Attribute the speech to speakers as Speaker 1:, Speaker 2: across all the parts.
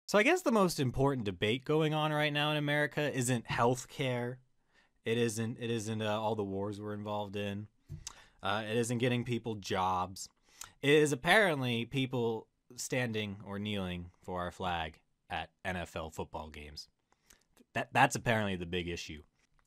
Speaker 1: So I guess the most important debate going on right now in America isn't healthcare. It isn't all the wars we're involved in. It isn't getting people jobs. It is apparently people standing or kneeling for our flag at NFL football games. That's apparently the big issue.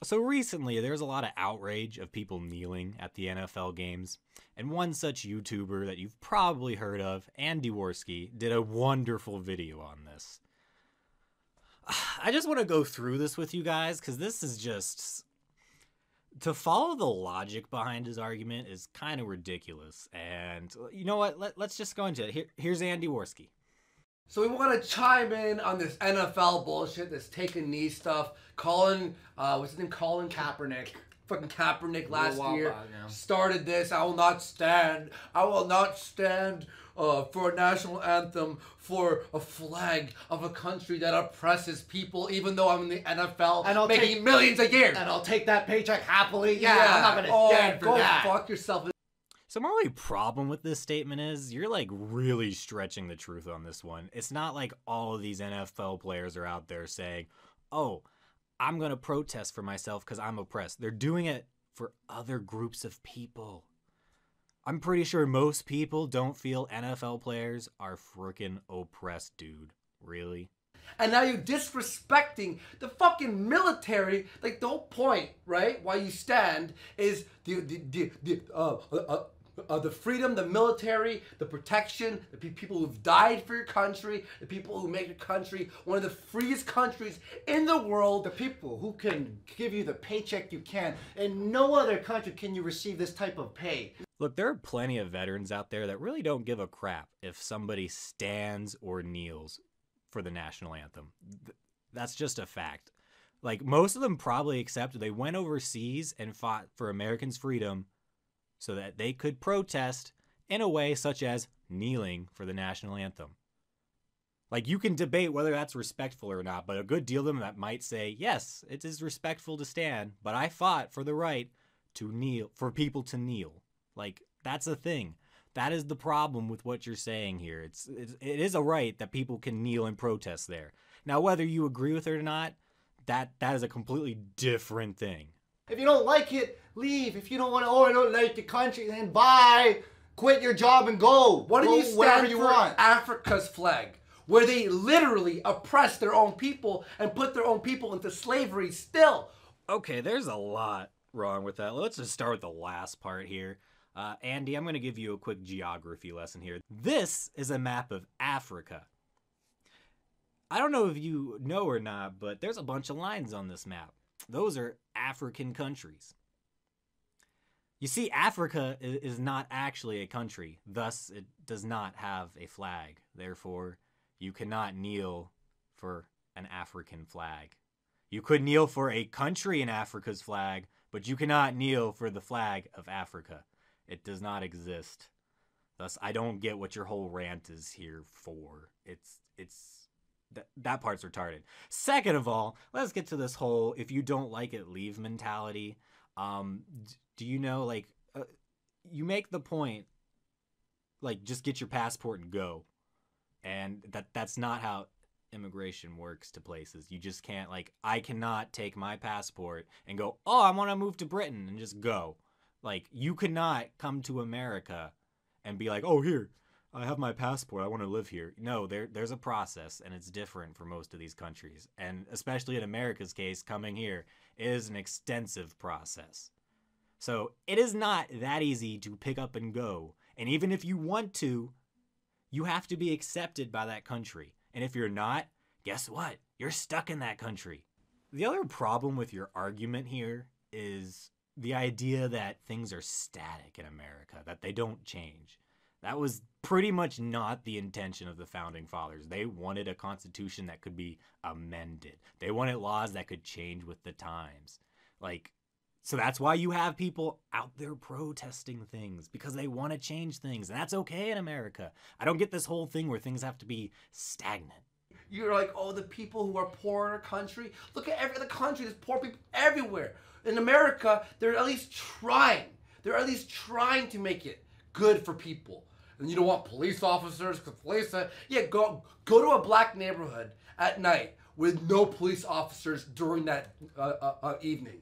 Speaker 1: So recently, there's a lot of outrage of people kneeling at the NFL games, and one such YouTuber that you've probably heard of, Andy Warski, did a wonderful video on this. I just want to go through this with you guys, because this is just... To follow the logic behind his argument is kind of ridiculous, and you know what? Let's just go into it. Here's Andy Warski.
Speaker 2: So we want to chime in on this NFL bullshit, this taking knee stuff. Colin, what's his name? Colin Kaepernick. Fucking Kaepernick last year started this. I will not stand for a national anthem for a flag of a country that oppresses people, even though I'm in the NFL and making millions a year.
Speaker 3: And I'll take that paycheck happily. Yeah, I'm not going to stand for that.
Speaker 2: Go fuck yourself.
Speaker 1: So my only problem with this statement is you're like really stretching the truth on this one. It's not like all of these NFL players are out there saying, oh, I'm going to protest for myself because I'm oppressed. They're doing it for other groups of people. I'm pretty sure most people don't feel NFL players are freaking oppressed, dude. Really?
Speaker 2: And now you're disrespecting the fucking military. Like, the whole point, right, why you stand is the freedom, the military, the protection, the people who've died for your country, the people who make your country one of the freest countries in the world.
Speaker 3: The people who can give you the paycheck you can. In no other country can you receive this type of pay.
Speaker 1: Look, there are plenty of veterans out there that really don't give a crap if somebody stands or kneels for the national anthem. That's just a fact. Like, most of them probably accept they went overseas and fought for Americans' freedom so that they could protest in a way such as kneeling for the national anthem. Like, you can debate whether that's respectful or not, but a good deal of them that might say, yes, it is respectful to stand, but I fought for the right to kneel, for people to kneel. Like, that's a thing. That is the problem with what you're saying here. It is a right that people can kneel and protest there. Now, whether you agree with it or not, that is a completely different thing.
Speaker 3: If you don't like it, leave. If you don't want to, I don't like the country, then bye. Quit your job and go.
Speaker 2: What do you stand for? Africa's flag, where they literally oppress their own people and put their own people into slavery still.
Speaker 1: Okay, there's a lot wrong with that. Let's just start with the last part here. Andy, I'm going to give you a quick geography lesson here. This is a map of Africa. I don't know if you know or not, but there's a bunch of lines on this map. Those are African countries. You see, Africa is not actually a country. Thus, it does not have a flag. Therefore, you cannot kneel for an African flag. You could kneel for a country in Africa's flag, but you cannot kneel for the flag of Africa. It does not exist. Thus, I don't get what your whole rant is here for. That part's retarded. Second of all, let's get to this whole if you don't like it, leave mentality. Do you know, like, you make the point, like, just get your passport and go. And that's not how immigration works to places. You just can't, like, I cannot take my passport and go, oh, I want to move to Britain and just go. Like, you could not come to America and be like, oh, here, I have my passport, I want to live here. No, there's a process, and it's different for most of these countries. And especially in America's case, coming here is an extensive process. So it is not that easy to pick up and go. And even if you want to, you have to be accepted by that country. And if you're not, guess what? You're stuck in that country. The other problem with your argument here is the idea that things are static in America, that they don't change. That was pretty much not the intention of the Founding Fathers. They wanted a constitution that could be amended. They wanted laws that could change with the times. Like, so that's why you have people out there protesting things, because they want to change things. And that's okay in America. I don't get this whole thing where things have to be stagnant.
Speaker 2: You're like, oh, the people who are poor in our country. Look at every other country. There's poor people everywhere. In America, they're at least trying. They're at least trying to make it good for people. And you don't want police officers because police. Yeah, go to a black neighborhood at night with no police officers during that evening.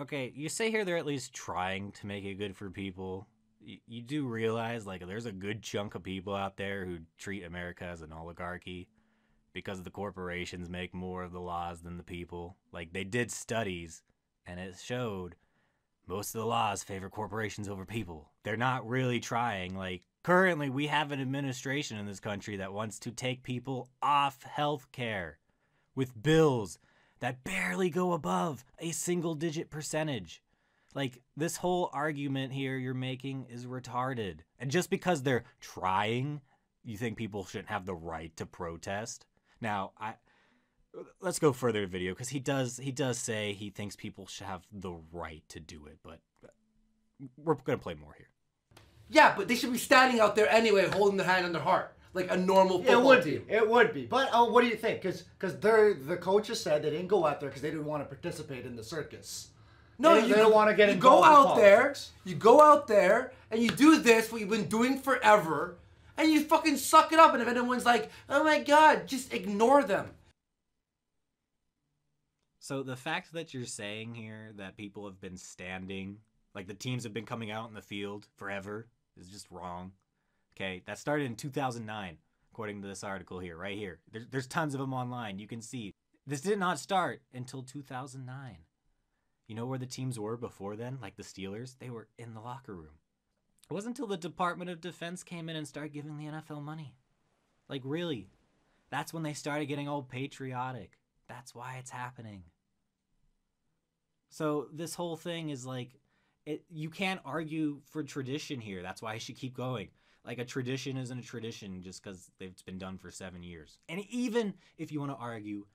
Speaker 1: Okay, you say here they're at least trying to make it good for people. You do realize, like, there's a good chunk of people out there who treat America as an oligarchy because the corporations make more of the laws than the people. Like, they did studies, and it showed most of the laws favor corporations over people. They're not really trying. Like, currently, we have an administration in this country that wants to take people off health care with bills that barely go above a single-digit percentage. Like, this whole argument here you're making is retarded. And just because they're trying, you think people shouldn't have the right to protest? Now, let's go further in the video, because he does say he thinks people should have the right to do it, but we're going to play more here.
Speaker 2: Yeah, but they should be standing out there anyway, holding their hand on their heart, like a normal football team.
Speaker 3: It would be. But what do you think? Because the coaches said they didn't go out there because they didn't want to participate in the circus.
Speaker 2: No,
Speaker 3: they don't want to get involved.
Speaker 2: You go out there, and you do this, what you've been doing forever, and you fucking suck it up. And if anyone's like, oh my God, just ignore them.
Speaker 1: So the fact that you're saying here that people have been standing, like the teams have been coming out in the field forever, is just wrong. Okay, that started in 2009, according to this article here, right here. There's tons of them online. You can see. This did not start until 2009. You know where the teams were before then? Like the Steelers? They were in the locker room. It wasn't until the Department of Defense came in and started giving the NFL money. Like, really. That's when they started getting all patriotic. That's why it's happening. So this whole thing is like, you can't argue for tradition here. That's why I should keep going. Like, a tradition isn't a tradition just because it's been done for 7 years. And even if you want to argue,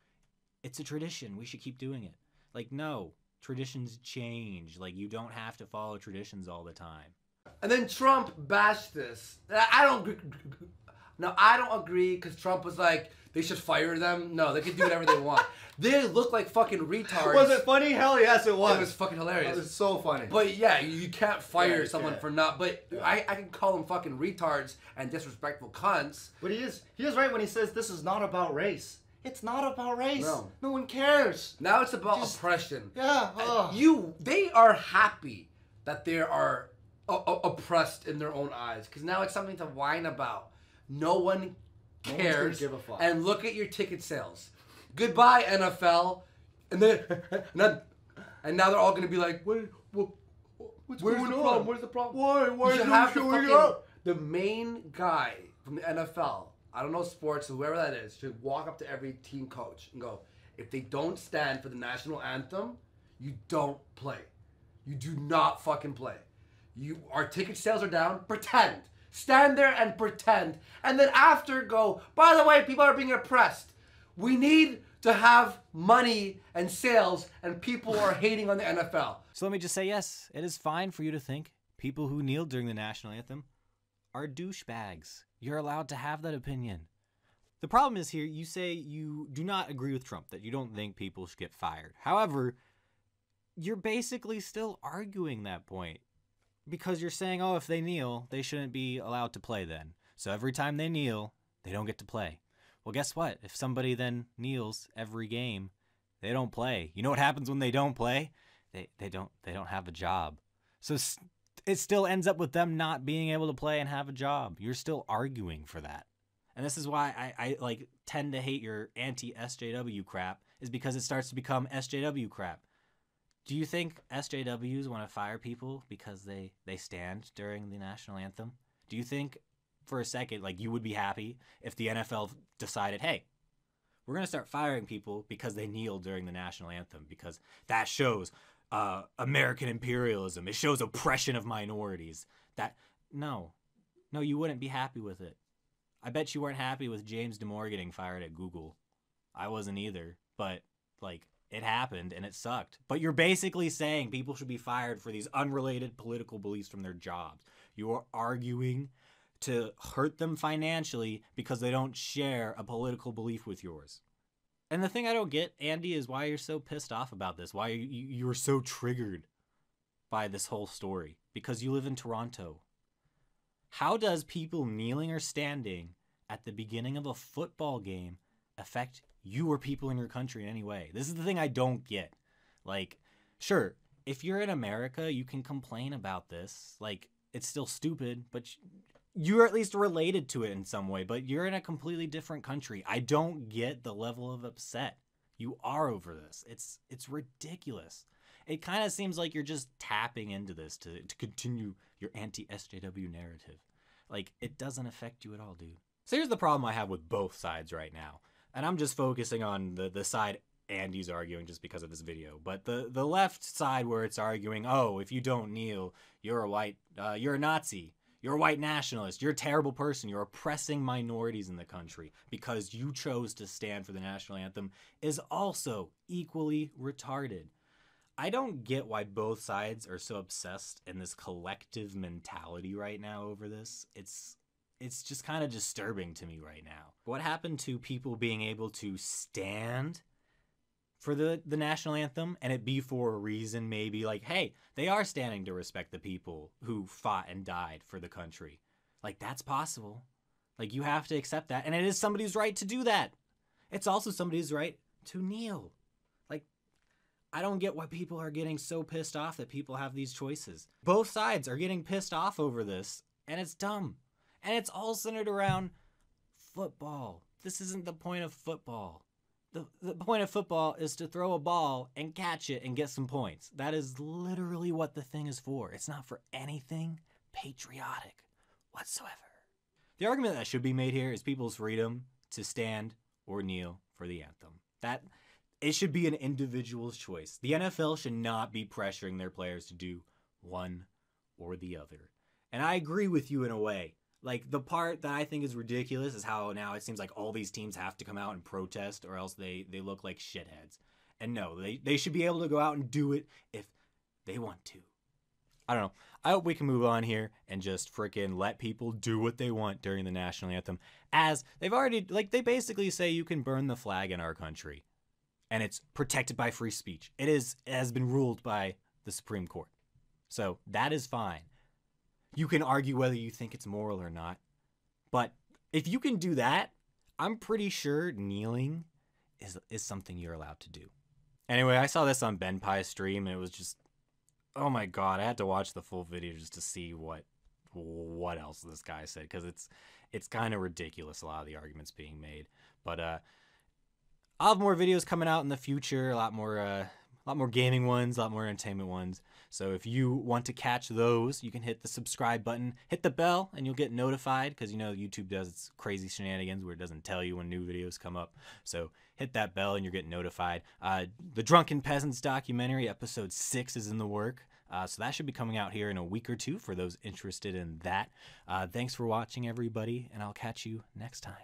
Speaker 1: it's a tradition, we should keep doing it. Like, no, traditions change. Like, you don't have to follow traditions all the time.
Speaker 2: And then Trump bashed this. I don't agree because Trump was like, they should fire them. No, they can do whatever they want. They look like fucking retards.
Speaker 3: Was it funny? Hell yes, it was.
Speaker 2: It was fucking hilarious.
Speaker 3: It was so funny.
Speaker 2: But yeah, you can't fire someone for not. But I can call them fucking retards and disrespectful cunts.
Speaker 3: But he is right when he says this is not about race. It's not about race. No one cares.
Speaker 2: Now it's about oppression.
Speaker 3: Yeah.
Speaker 2: They are happy that they are oppressed in their own eyes because now it's something to whine about. No one cares.
Speaker 3: Give a fuck.
Speaker 2: And look at your ticket sales. Goodbye, NFL. And then, and now they're all gonna be like, what's going on? Where's the problem?
Speaker 3: Why
Speaker 2: you
Speaker 3: is
Speaker 2: have
Speaker 3: no showing up?
Speaker 2: The main guy from the NFL, I don't know sports, whoever that is, should walk up to every team coach and go, if they don't stand for the national anthem, you don't play. You do not fucking play. Our ticket sales are down. Pretend. Stand there and pretend. And then after go, by the way, people are being oppressed. We need to have money and sales, and people are hating on the NFL.
Speaker 1: So let me just say, yes, it is fine for you to think people who kneel during the national anthem are douchebags. You're allowed to have that opinion. The problem is here, you say you do not agree with Trump, that you don't think people should get fired. However, you're basically still arguing that point. Because you're saying, oh, if they kneel, they shouldn't be allowed to play then. So every time they kneel, they don't get to play. Well, guess what? If somebody then kneels every game, they don't play. You know what happens when they don't play? They don't have a job. So it still ends up with them not being able to play and have a job. You're still arguing for that. And this is why I like tend to hate your anti-SJW crap, is because it starts to become SJW crap. Do you think SJWs want to fire people because they stand during the national anthem? Do you think for a second, like, you would be happy if the NFL decided, hey, we're going to start firing people because they kneel during the national anthem, because that shows American imperialism. It shows oppression of minorities. No, you wouldn't be happy with it. I bet you weren't happy with James Damore getting fired at Google. I wasn't either, but like, it happened and it sucked. But you're basically saying people should be fired for these unrelated political beliefs from their jobs. You are arguing to hurt them financially because they don't share a political belief with yours. And the thing I don't get, Andy, is why you're so pissed off about this. Why you're so triggered by this whole story. Because you live in Toronto. How does people kneeling or standing at the beginning of a football game affect you or people in your country in any way? This is the thing I don't get. Like, sure, if you're in America, you can complain about this. Like, it's still stupid, but you're at least related to it in some way. But you're in a completely different country. I don't get the level of upset you are over this. It's ridiculous. It kind of seems like you're just tapping into this to continue your anti-SJW narrative. Like, it doesn't affect you at all, dude. So here's the problem I have with both sides right now. And I'm just focusing on the side Andy's arguing just because of this video. But the left side where it's arguing, oh, if you don't kneel, you're a Nazi. You're a white nationalist. You're a terrible person. You're oppressing minorities in the country because you chose to stand for the national anthem is also equally retarded. I don't get why both sides are so obsessed in this collective mentality right now over this. It's just kind of disturbing to me right now. What happened to people being able to stand for the national anthem and it be for a reason, maybe like, hey, they are standing to respect the people who fought and died for the country. Like, that's possible. Like, you have to accept that. And it is somebody's right to do that. It's also somebody's right to kneel. Like, I don't get why people are getting so pissed off that people have these choices. Both sides are getting pissed off over this, and it's dumb. And it's all centered around football. This isn't the point of football. The point of football is to throw a ball and catch it and get some points. That is literally what the thing is for. It's not for anything patriotic whatsoever. The argument that should be made here is people's freedom to stand or kneel for the anthem. That it should be an individual's choice. The NFL should not be pressuring their players to do one or the other. And I agree with you in a way. Like, the part that I think is ridiculous is how now it seems like all these teams have to come out and protest or else they look like shitheads. And no, they should be able to go out and do it if they want to. I don't know. I hope we can move on here and just freaking let people do what they want during the national anthem. As they've already, like, they basically say you can burn the flag in our country. And it's protected by free speech. It has been ruled by the Supreme Court. So that is fine. You can argue whether you think it's moral or not. But if you can do that, I'm pretty sure kneeling is something you're allowed to do. Anyway, I saw this on Ben Pye's stream, and it was just, oh my god, I had to watch the full video just to see what else this guy said, because it's kind of ridiculous, a lot of the arguments being made. But I'll have more videos coming out in the future, a lot more gaming ones, a lot more entertainment ones. So if you want to catch those, you can hit the subscribe button, hit the bell, and you'll get notified, because you know YouTube does its crazy shenanigans where it doesn't tell you when new videos come up. So hit that bell and you'll get notified. The Drunken Peasants documentary, episode 6, is in the work. So that should be coming out here in a week or two for those interested in that. Thanks for watching, everybody, and I'll catch you next time.